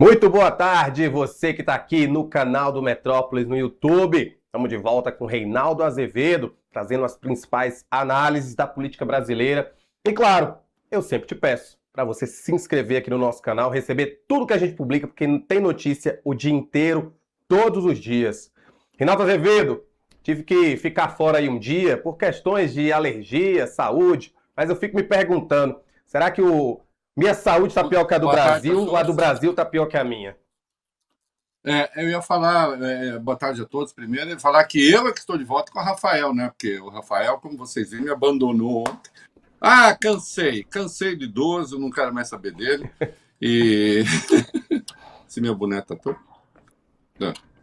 Muito boa tarde, você que está aqui no canal do Metrópolis no YouTube. Estamos de volta com Reinaldo Azevedo, trazendo as principais análises da política brasileira. E claro, eu sempre te peço para você se inscrever aqui no nosso canal, receber tudo que a gente publica, porque tem notícia o dia inteiro, todos os dias. Reinaldo Azevedo, tive que ficar fora aí um dia por questões de alergia, saúde, mas eu fico me perguntando, será que minha saúde está pior que a do Boa tarde a Brasil ou a do todos. Brasil está pior que a minha? Eu ia falar, boa tarde a todos primeiro, e falar que eu é que estou de volta com o Rafael, né? Porque o Rafael, como vocês viram, me abandonou ontem. Ah, cansei de idoso, não quero mais saber dele. E se minha boneca tá toda.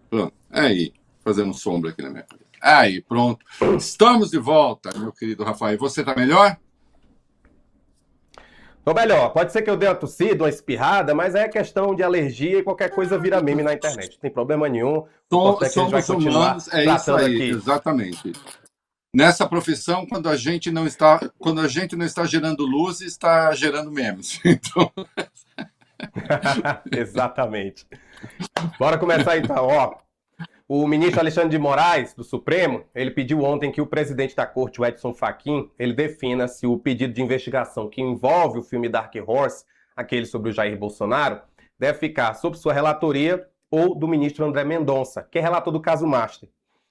Pronto, aí, fazendo sombra aqui na minha cabeça. Aí, pronto. Estamos de volta, meu querido Rafael. Você tá melhor? Tô melhor, pode ser que eu dê uma tossida, uma espirrada, mas é questão de alergia e qualquer coisa vira meme na internet. Não tem problema nenhum. O importante é que a gente vai Somos continuar humanos, é isso tratando aí, aqui. exatamente. Nessa profissão, quando a gente não está gerando luz, está gerando memes. Então, Exatamente. Bora começar então, ó. O ministro Alexandre de Moraes, do Supremo, ele pediu ontem que o presidente da corte, o Edson Fachin, ele defina se o pedido de investigação que envolve o filme Dark Horse, aquele sobre o Jair Bolsonaro, deve ficar sob sua relatoria ou do ministro André Mendonça, que é relator do caso Master.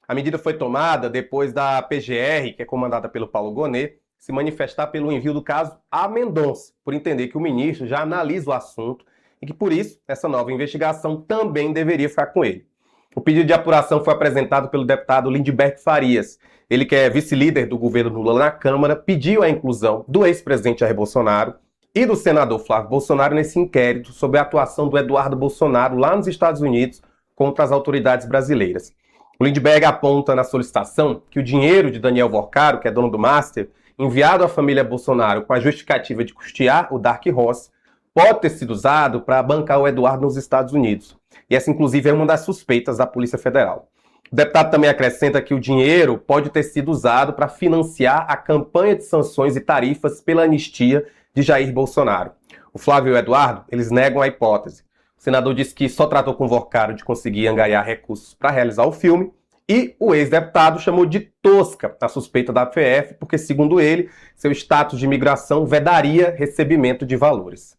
A medida foi tomada depois da PGR, que é comandada pelo Paulo Gonet, se manifestar pelo envio do caso a Mendonça, por entender que o ministro já analisa o assunto e que, por isso, essa nova investigação também deveria ficar com ele. O pedido de apuração foi apresentado pelo deputado Lindbergh Farias. Ele, que é vice-líder do governo Lula na Câmara, pediu a inclusão do ex-presidente Jair Bolsonaro e do senador Flávio Bolsonaro nesse inquérito sobre a atuação do Eduardo Bolsonaro lá nos Estados Unidos contra as autoridades brasileiras. O Lindbergh aponta na solicitação que o dinheiro de Daniel Vorcaro, que é dono do Master, enviado à família Bolsonaro com a justificativa de custear o Dark Horse, pode ter sido usado para bancar o Eduardo nos Estados Unidos. E essa, inclusive, é uma das suspeitas da Polícia Federal. O deputado também acrescenta que o dinheiro pode ter sido usado para financiar a campanha de sanções e tarifas pela anistia de Jair Bolsonaro. O Flávio e o Eduardo, eles negam a hipótese. O senador disse que só tratou com o Vorcaro de conseguir angariar recursos para realizar o filme, e o ex-deputado chamou de tosca a suspeita da PF, porque, segundo ele, seu status de imigração vedaria recebimento de valores.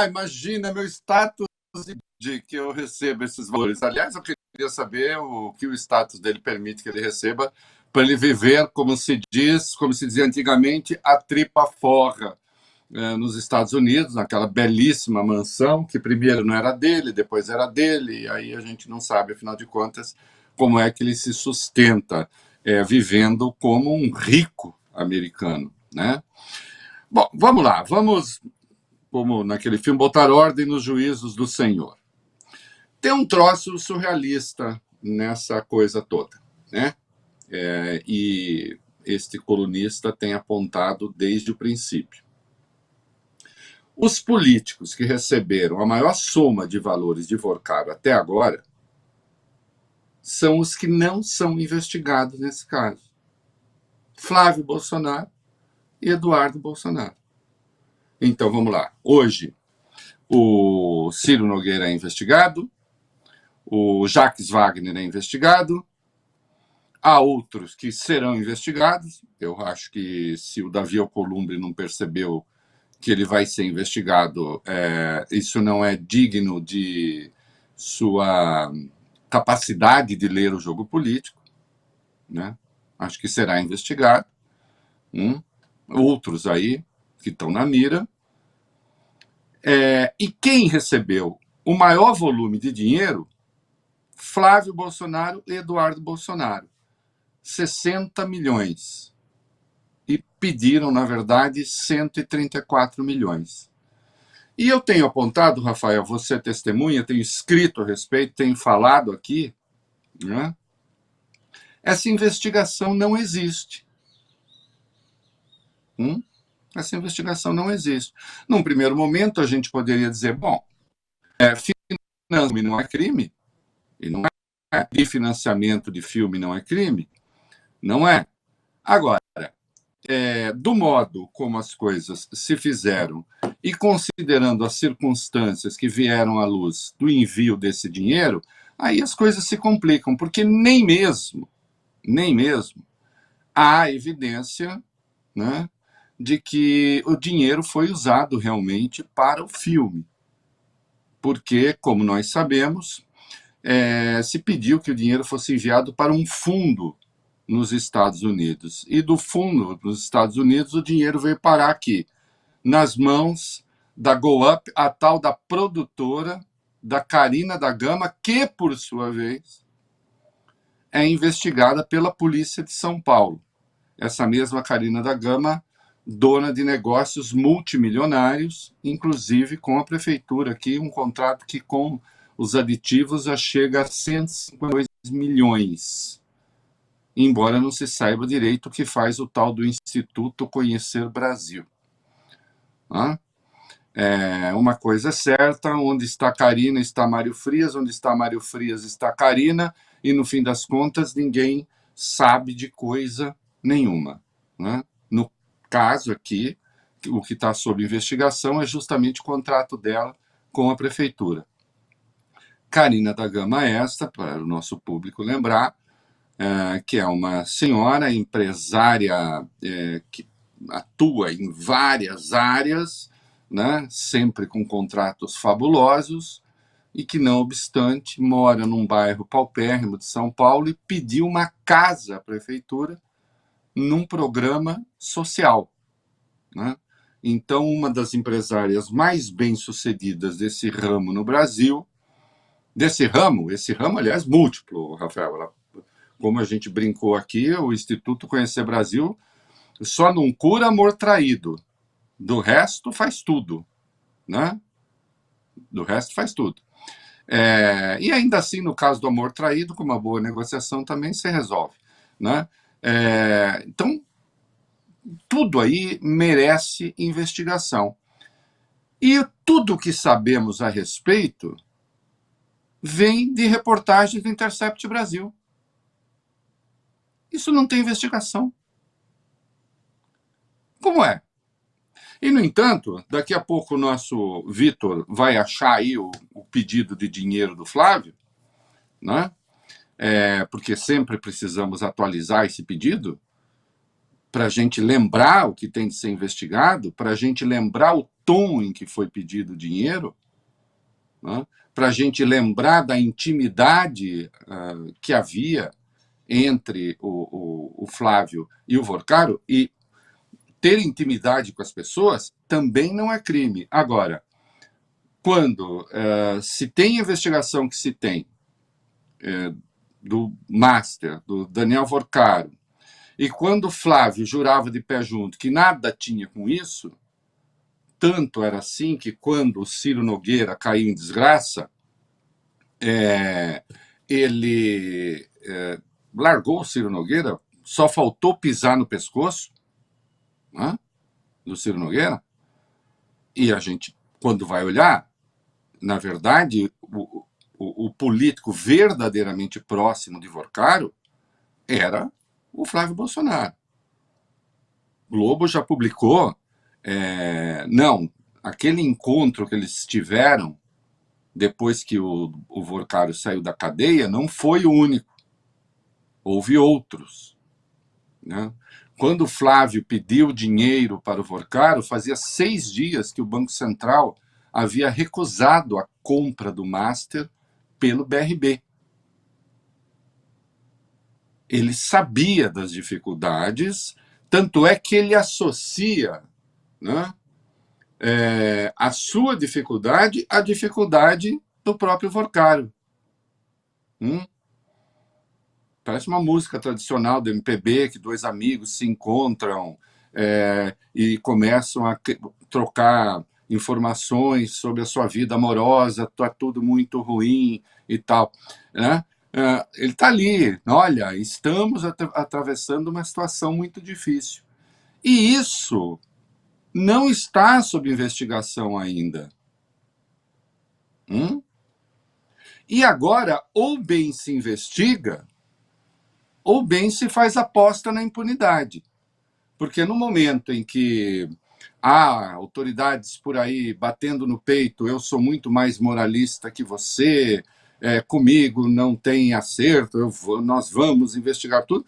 imagina meu status de que eu recebo esses valores. Aliás, eu queria saber o que o status dele permite que ele receba para ele viver, como se dizia antigamente, a tripa forra nos Estados Unidos, naquela belíssima mansão, que primeiro não era dele, depois era dele, e aí a gente não sabe, afinal de contas, como é que ele se sustenta vivendo como um rico americano, né? Bom, vamos lá, como naquele filme, botar ordem nos juízos do Senhor. Tem um troço surrealista nessa coisa toda, né? E este colunista tem apontado desde o princípio. Os políticos que receberam a maior soma de valores de Vorcaro até agora são os que não são investigados nesse caso. Flávio Bolsonaro e Eduardo Bolsonaro. Então, vamos lá. Hoje, o Ciro Nogueira é investigado, o Jacques Wagner é investigado, há outros que serão investigados. Eu acho que se o Davi Alcolumbre não percebeu que ele vai ser investigado, isso não é digno de sua capacidade de ler o jogo político, né? Acho que será investigado. Outros aí que estão na mira. E quem recebeu o maior volume de dinheiro? Flávio Bolsonaro e Eduardo Bolsonaro. 60 milhões. E pediram, na verdade, 134 milhões. E eu tenho apontado, Rafael, você é testemunha, tenho escrito a respeito, tenho falado aqui, né? Essa investigação não existe. Essa investigação não existe. Num primeiro momento, a gente poderia dizer, bom, financiamento não é crime, e não é. E financiamento de filme não é crime, não é. Agora, do modo como as coisas se fizeram e considerando as circunstâncias que vieram à luz do envio desse dinheiro, aí as coisas se complicam, porque nem mesmo há evidência, né, de que o dinheiro foi usado realmente para o filme. Porque, como nós sabemos, se pediu que o dinheiro fosse enviado para um fundo nos Estados Unidos. E do fundo nos Estados Unidos, o dinheiro veio parar aqui, nas mãos da Go Up, a tal da produtora da Carina da Gama, que, por sua vez, é investigada pela polícia de São Paulo. Essa mesma Carina da Gama, dona de negócios multimilionários, inclusive com a prefeitura aqui, um contrato que com os aditivos já chega a 152 milhões. Embora não se saiba direito o que faz o tal do Instituto Conhecer Brasil. Uma coisa é certa, onde está Carina está Mário Frias, onde está Mário Frias está Carina, e no fim das contas ninguém sabe de coisa nenhuma. Né? No caso aqui, o que está sob investigação é justamente o contrato dela com a prefeitura. Carina da Gama esta, para o nosso público lembrar, que é uma senhora empresária que atua em várias áreas, né, sempre com contratos fabulosos, e que, não obstante, mora num bairro paupérrimo de São Paulo e pediu uma casa à prefeitura num programa social. Né? Então, uma das empresárias mais bem-sucedidas desse ramo no Brasil, esse ramo, aliás, múltiplo, Rafael, como a gente brincou aqui, o Instituto Conhecer Brasil só não cura amor traído. Do resto, faz tudo. Né? Do resto, faz tudo. E ainda assim, no caso do amor traído, com uma boa negociação também se resolve. Né? Então, tudo aí merece investigação. E tudo que sabemos a respeito vem de reportagens do Intercept Brasil. Isso não tem investigação. Como é? E, no entanto, daqui a pouco o nosso Vitor vai achar aí o pedido de dinheiro do Flávio, né? Porque sempre precisamos atualizar esse pedido para a gente lembrar o que tem de ser investigado, para a gente lembrar o tom em que foi pedido o dinheiro, né? Para a gente lembrar da intimidade que havia entre o Flávio e o Vorcaro, e ter intimidade com as pessoas também não é crime. Agora, quando se tem investigação que se tem do Master, do Daniel Vorcaro, e quando o Flávio jurava de pé junto que nada tinha com isso, tanto era assim que quando o Ciro Nogueira caiu em desgraça, ele largou o Ciro Nogueira, só faltou pisar no pescoço, né, do Ciro Nogueira, e a gente, quando vai olhar, na verdade, o político verdadeiramente próximo de Vorcaro era o Flávio Bolsonaro. O Globo já publicou, aquele encontro que eles tiveram depois que o Vorcaro saiu da cadeia não foi o único. Houve outros. Né? Quando o Flávio pediu dinheiro para o Vorcaro, fazia 6 dias que o Banco Central havia recusado a compra do Master pelo BRB. Ele sabia das dificuldades, tanto é que ele associa, né, a sua dificuldade à dificuldade do próprio Vorcaro. Parece uma música tradicional do MPB, que 2 amigos se encontram e começam a trocar informações sobre a sua vida amorosa, está tudo muito ruim e tal. Né? Ele está ali, olha, estamos atravessando uma situação muito difícil. E isso não está sob investigação ainda. E agora, ou bem se investiga, ou bem se faz aposta na impunidade. Porque no momento em que há autoridades por aí batendo no peito, eu sou muito mais moralista que você, comigo não tem acerto, nós vamos investigar tudo.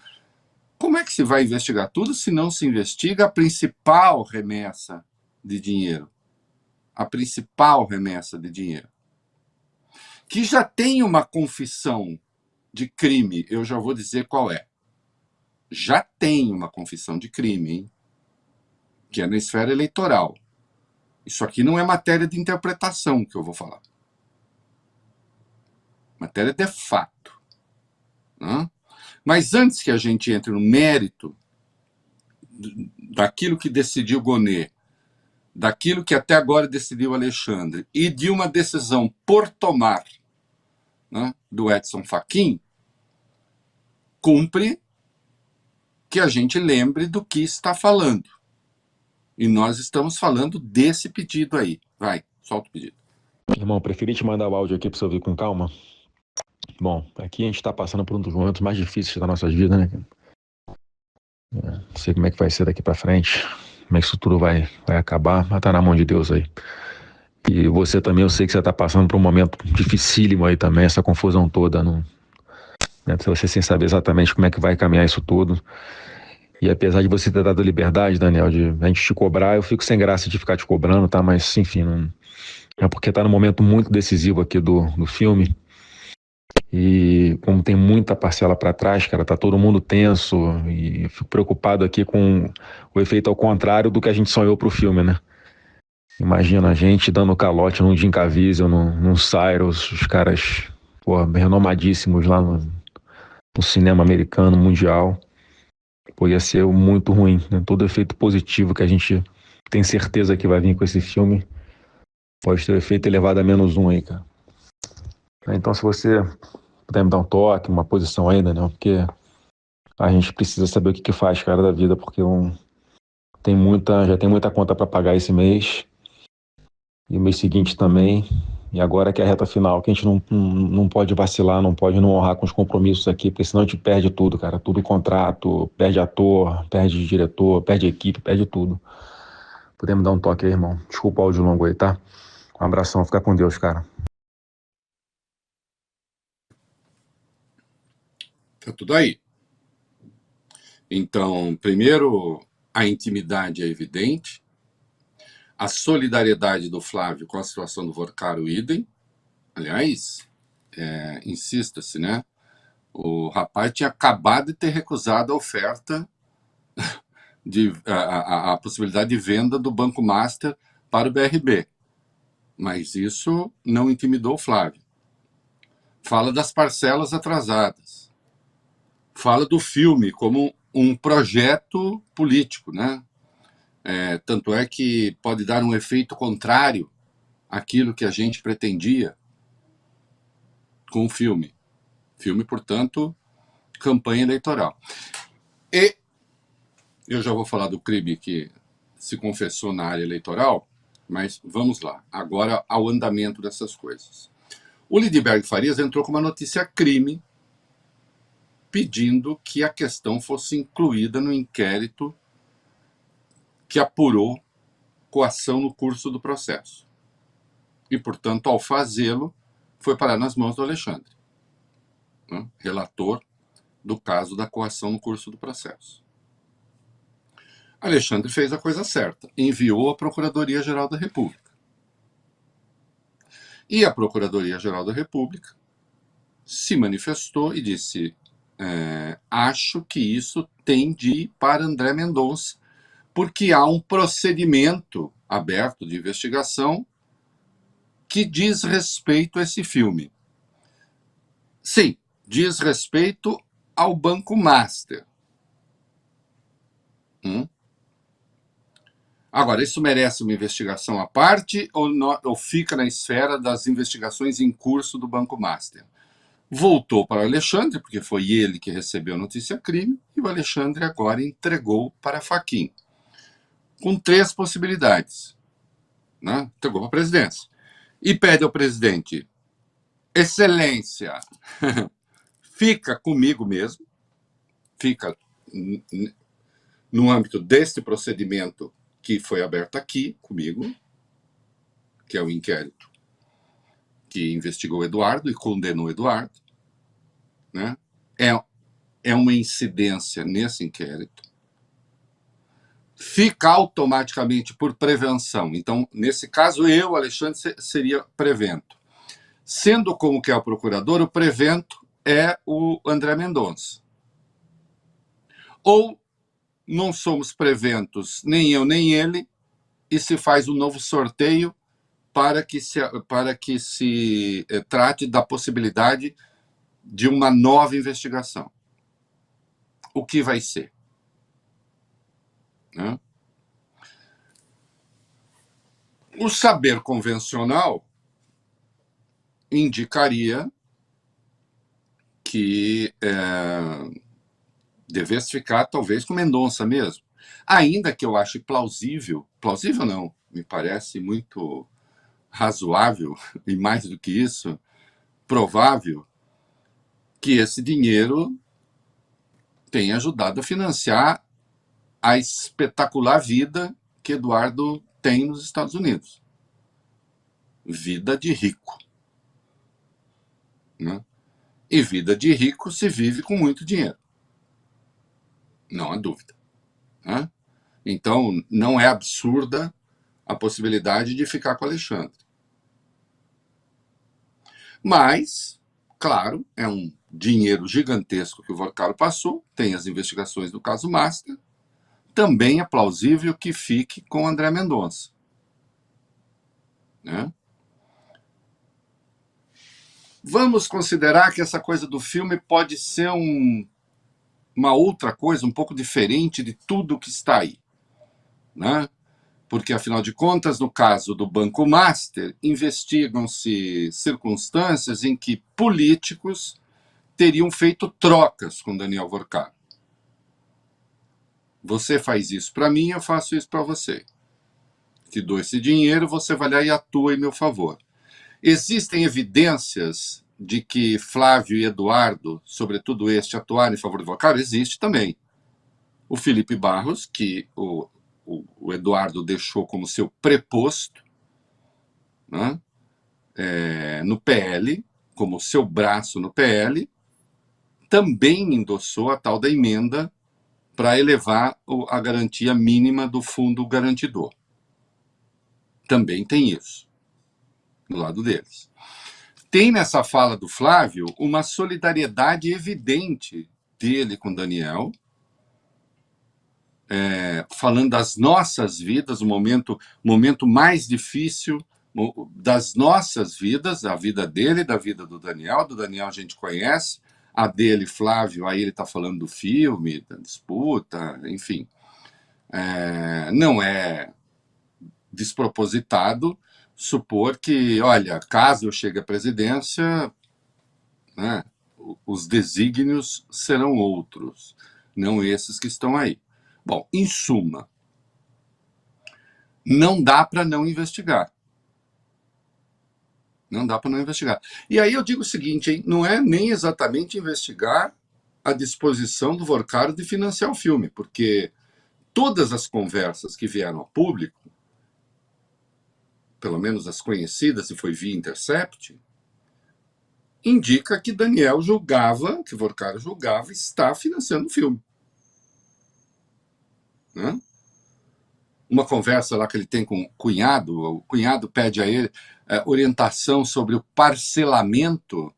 Como é que se vai investigar tudo se não se investiga a principal remessa de dinheiro? A principal remessa de dinheiro. Que já tem uma confissão de crime, eu já vou dizer qual é. Já tem uma confissão de crime, hein? Que é na esfera eleitoral. Isso aqui não é matéria de interpretação que eu vou falar. Matéria de fato. Né? Mas antes que a gente entre no mérito daquilo que decidiu Gonê, daquilo que até agora decidiu Alexandre, e de uma decisão por tomar, né, do Edson Fachin, cumpre que a gente lembre do que está falando. E nós estamos falando desse pedido aí. Vai, solta o pedido. Irmão, preferi te mandar o áudio aqui para você ouvir com calma. Bom, aqui a gente está passando por um dos momentos mais difíceis da nossa vida, né? Não sei como é que vai ser daqui para frente, como é que isso tudo vai acabar, mas tá na mão de Deus aí. E você também, eu sei que você tá passando por um momento dificílimo aí também, essa confusão toda, né? Você sem saber exatamente como é que vai caminhar isso tudo. E apesar de você ter dado liberdade, Daniel, de a gente te cobrar, eu fico sem graça de ficar te cobrando, tá? Mas, enfim, não... é porque tá num momento muito decisivo aqui do filme. E como tem muita parcela para trás, cara, tá todo mundo tenso e eu fico preocupado aqui com o efeito ao contrário do que a gente sonhou pro filme, né? Imagina a gente dando calote num Jim Caviezel, num Cyrus, os caras, pô, renomadíssimos lá no cinema americano, mundial. Pô, ia ser muito ruim, né? Todo efeito positivo que a gente tem certeza que vai vir com esse filme pode ter o efeito elevado a -1 aí, cara. Então, se você puder me dar um toque, uma posição ainda, né? Porque a gente precisa saber o que faz, cara, da vida, porque já tem muita conta para pagar esse mês, e o mês seguinte também, e agora que é a reta final, que a gente não pode vacilar, não pode não honrar com os compromissos aqui, porque senão a gente perde tudo, cara, tudo contrato, perde ator, perde diretor, perde equipe, perde tudo. Podemos dar um toque aí, irmão? Desculpa o áudio longo aí, tá? Um abração, fica com Deus, cara. Tá tudo aí. Então, primeiro, a intimidade é evidente, a solidariedade do Flávio com a situação do Vorcaro idem. Aliás, insista-se, né? O rapaz tinha acabado de ter recusado a oferta, a possibilidade de venda do Banco Master para o BRB. Mas isso não intimidou o Flávio. Fala das parcelas atrasadas. Fala do filme como um projeto político, né? Tanto é que pode dar um efeito contrário àquilo que a gente pretendia com o filme. Filme, portanto, campanha eleitoral. E eu já vou falar do crime que se confessou na área eleitoral, mas vamos lá. Agora ao andamento dessas coisas. O Lidberg Farias entrou com uma notícia crime pedindo que a questão fosse incluída no inquérito que apurou coação no curso do processo. E, portanto, ao fazê-lo, foi parar nas mãos do Alexandre, né, relator do caso da coação no curso do processo. Alexandre fez a coisa certa, enviou à Procuradoria-Geral da República. E a Procuradoria-Geral da República se manifestou e disse: acho que isso tem de ir para André Mendonça, porque há um procedimento aberto de investigação que diz respeito a esse filme. Sim, diz respeito ao Banco Master. Agora, isso merece uma investigação à parte ou fica na esfera das investigações em curso do Banco Master? Voltou para o Alexandre, porque foi ele que recebeu a notícia crime, e o Alexandre agora entregou para Fachin, com 3 possibilidades. Né? Entregou para a presidência. E pede ao presidente: Excelência, fica comigo mesmo, fica no âmbito deste procedimento que foi aberto aqui comigo, que é o inquérito que investigou o Eduardo e condenou o Eduardo, né? É uma incidência nesse inquérito. Fica automaticamente por prevenção. Então, nesse caso, eu, Alexandre, seria prevento. Sendo como que é o procurador, o prevento é o André Mendonça. Ou não somos preventos, nem eu nem ele, e se faz um novo sorteio para que se trate da possibilidade de uma nova investigação. O que vai ser? Né? O saber convencional indicaria que devesse ficar talvez com Mendonça mesmo. Ainda que eu ache plausível não, me parece muito razoável, e mais do que isso, provável, que esse dinheiro tenha ajudado a financiar a espetacular vida que Eduardo tem nos Estados Unidos. Vida de rico. Né? E vida de rico se vive com muito dinheiro. Não há dúvida. Né? Então, não é absurda a possibilidade de ficar com Alexandre. Mas, claro, é um dinheiro gigantesco que o Vorcaro passou, tem as investigações do caso Master, também é plausível que fique com André Mendonça. Né? Vamos considerar que essa coisa do filme pode ser uma outra coisa, um pouco diferente de tudo que está aí. Né? Porque, afinal de contas, no caso do Banco Master, investigam-se circunstâncias em que políticos teriam feito trocas com Daniel Vorcaro. Você faz isso para mim, eu faço isso para você. Te dou esse dinheiro, você vai lá e atua em meu favor. Existem evidências de que Flávio e Eduardo, sobretudo este, atuaram em favor do Vorcaro? Existe também. O Felipe Barros, que o Eduardo deixou como seu preposto, né, no PL, como seu braço no PL, também endossou a tal da emenda para elevar a garantia mínima do fundo garantidor. Também tem isso, do lado deles. Tem nessa fala do Flávio uma solidariedade evidente dele com Daniel, falando das nossas vidas, o momento mais difícil das nossas vidas, a vida dele, da vida do Daniel a gente conhece, a dele, Flávio, aí ele está falando do filme, da disputa, enfim. Não é despropositado supor que, olha, caso eu chegue à presidência, né, os desígnios serão outros, não esses que estão aí. Bom, em suma, não dá para não investigar. Não dá para não investigar. E aí eu digo o seguinte, hein, não é nem exatamente investigar a disposição do Vorcaro de financiar o filme, porque todas as conversas que vieram ao público, pelo menos as conhecidas, e foi via Intercept, indica que Daniel julgava, que Vorcaro julgava, estar financiando o filme. Né? Uma conversa lá que ele tem com o cunhado pede a ele orientação sobre o parcelamento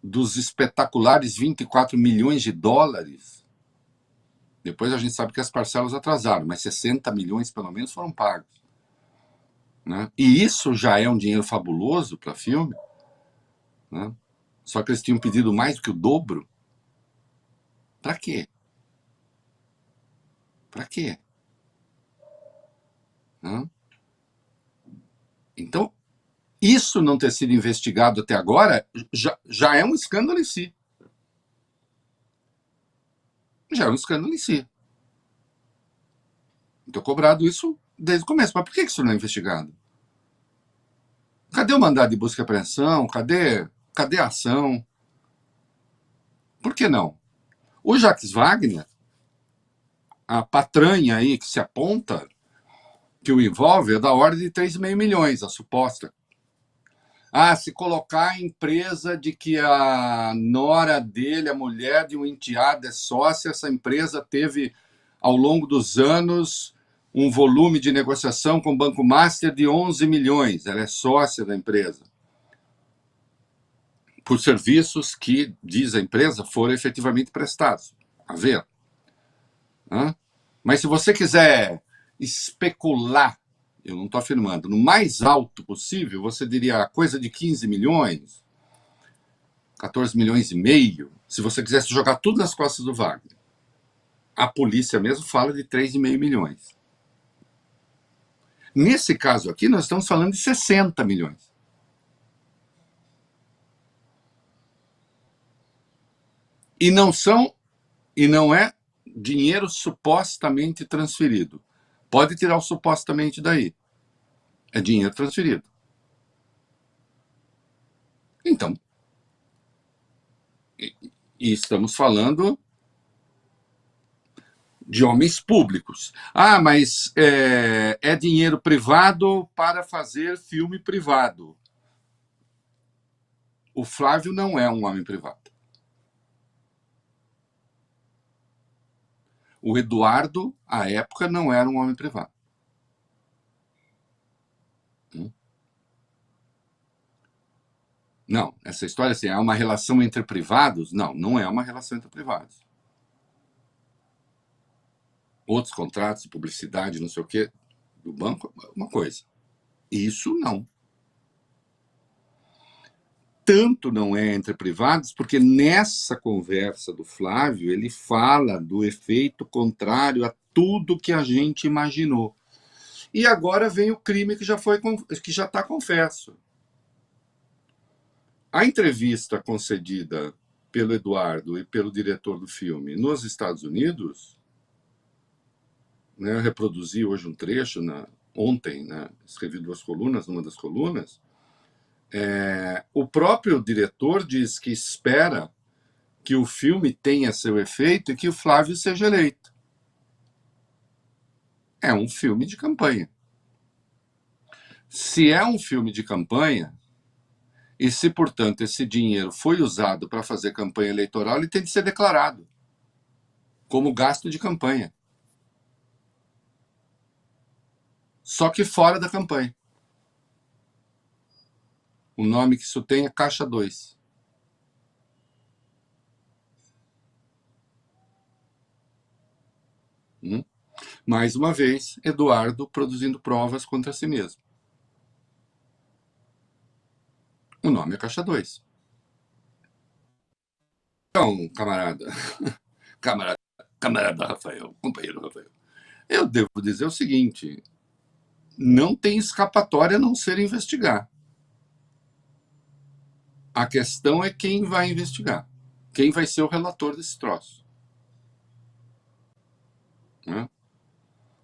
dos espetaculares 24 milhões de dólares. Depois a gente sabe que as parcelas atrasaram, mas 60 milhões pelo menos foram pagos. Né? E isso já é um dinheiro fabuloso para filme. Né? Só que eles tinham pedido mais do que o dobro. Para quê? Para quê? Né? Então, isso não ter sido investigado até agora já é um escândalo em si. Já é um escândalo em si. Então, cobrado isso desde o começo. Mas por que isso não é investigado? Cadê o mandado de busca e apreensão? Cadê a ação? Por que não? O Jacques Wagner a patranha aí que se aponta, que o envolve, é da ordem de 3,5 milhões, a suposta. Se colocar a empresa de que a nora dele, a mulher de um enteado, é sócia, essa empresa teve, ao longo dos anos, um volume de negociação com o Banco Master de 11 milhões. Ela é sócia da empresa. Por serviços que, diz a empresa, foram efetivamente prestados. A ver. Mas se você quiser especular, eu não estou afirmando, no mais alto possível, você diria coisa de 15 milhões, 14 milhões e meio, se você quisesse jogar tudo nas costas do Wagner. A polícia mesmo fala de 3,5 milhões. Nesse caso aqui, nós estamos falando de 60 milhões. E não é dinheiro supostamente transferido. Pode tirar o supostamente daí. É dinheiro transferido. Então, e estamos falando de homens públicos. Mas é dinheiro privado para fazer filme privado. O Flávio não é um homem privado. O Eduardo, à época, não era um homem privado. Não, essa história assim, é uma relação entre privados? Não, não é uma relação entre privados. Outros contratos de publicidade, não sei o quê, do banco, uma coisa. Isso não. Tanto não é entre privados, porque nessa conversa do Flávio, ele fala do efeito contrário a tudo que a gente imaginou. E agora vem o crime que já está confesso. A entrevista concedida pelo Eduardo e pelo diretor do filme nos Estados Unidos, né, eu reproduzi hoje um trecho, ontem, né, escrevi 2 colunas, numa das colunas, o próprio diretor diz que espera que o filme tenha seu efeito e que o Flávio seja eleito. É um filme de campanha. Se é um filme de campanha, e se, portanto, esse dinheiro foi usado para fazer campanha eleitoral, ele tem de ser declarado como gasto de campanha. Só que fora da campanha. O nome que isso tem é Caixa 2. Mais uma vez, Eduardo produzindo provas contra si mesmo. O nome é Caixa 2. Então, camarada Rafael, companheiro Rafael, eu devo dizer o seguinte: não tem escapatória a não ser investigar. A questão é quem vai investigar. Quem vai ser o relator desse troço. Né?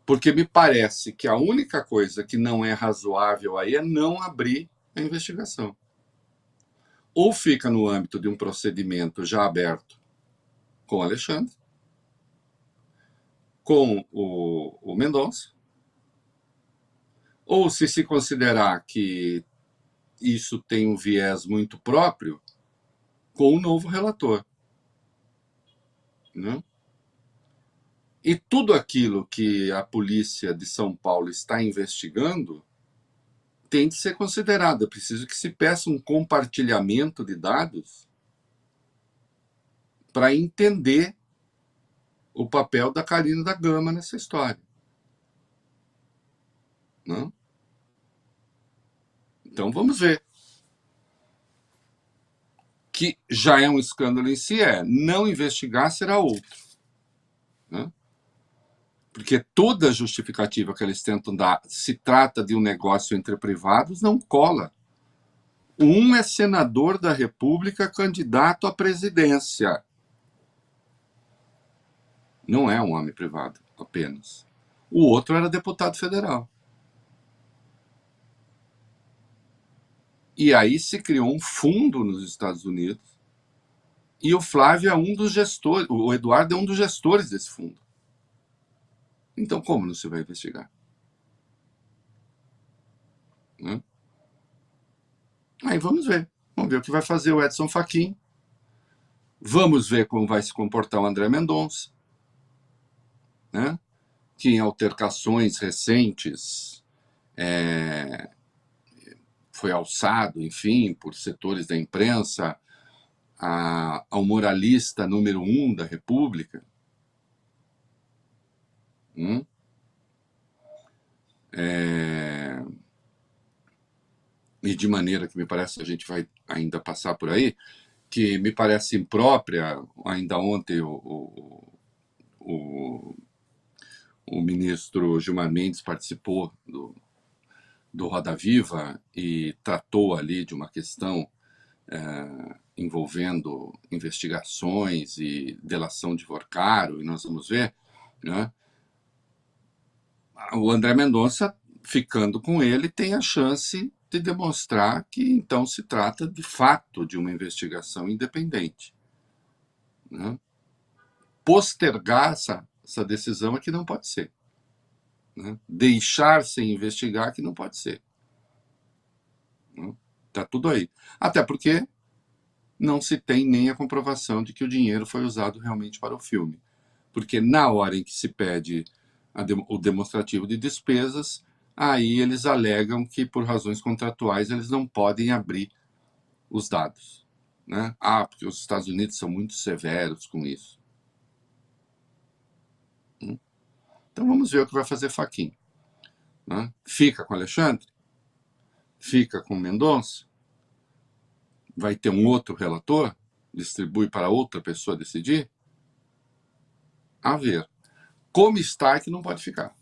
Porque me parece que a única coisa que não é razoável aí é não abrir a investigação. Ou fica no âmbito de um procedimento já aberto com o Alexandre, com o Mendonça, ou se considerar que isso tem um viés muito próprio, com o novo relator. Né? E tudo aquilo que a polícia de São Paulo está investigando tem de ser considerado. É preciso que se peça um compartilhamento de dados para entender o papel da Carina da Gama nessa história. Não? Então vamos ver. Que já é um escândalo em si, não investigar será outro. Né? Porque toda justificativa que eles tentam dar, se trata de um negócio entre privados, não cola. Um é senador da República, candidato à presidência. Não é um homem privado, apenas. O outro era deputado federal. E aí se criou um fundo nos Estados Unidos e o Flávio é um dos gestores, o Eduardo é um dos gestores desse fundo. Então, como não se vai investigar? Né? Aí vamos ver. Vamos ver o que vai fazer o Edson Fachin. Vamos ver como vai se comportar o André Mendonça, né? Que em altercações recentes foi alçado, enfim, por setores da imprensa ao moralista número 1 da República. E de maneira que me parece que a gente vai ainda passar por aí, que me parece imprópria. Ainda ontem o ministro Gilmar Mendes participou do Roda Viva e tratou ali de uma questão envolvendo investigações e delação de Vorcaro, e nós vamos ver, né? O André Mendonça, ficando com ele, tem a chance de demonstrar que então se trata de fato de uma investigação independente, né? Postergar essa decisão é que não pode ser, né? Deixar sem investigar que não pode ser. Está tudo aí. Até porque não se tem nem a comprovação de que o dinheiro foi usado realmente para o filme. Porque na hora em que se pede o demonstrativo de despesas, aí eles alegam que, por razões contratuais, eles não podem abrir os dados, né? Porque os Estados Unidos são muito severos com isso. Então vamos ver o que vai fazer Fachin, né? Fica com Alexandre? Fica com Mendonça? Vai ter um outro relator? Distribui para outra pessoa decidir? A ver. Como está que não pode ficar.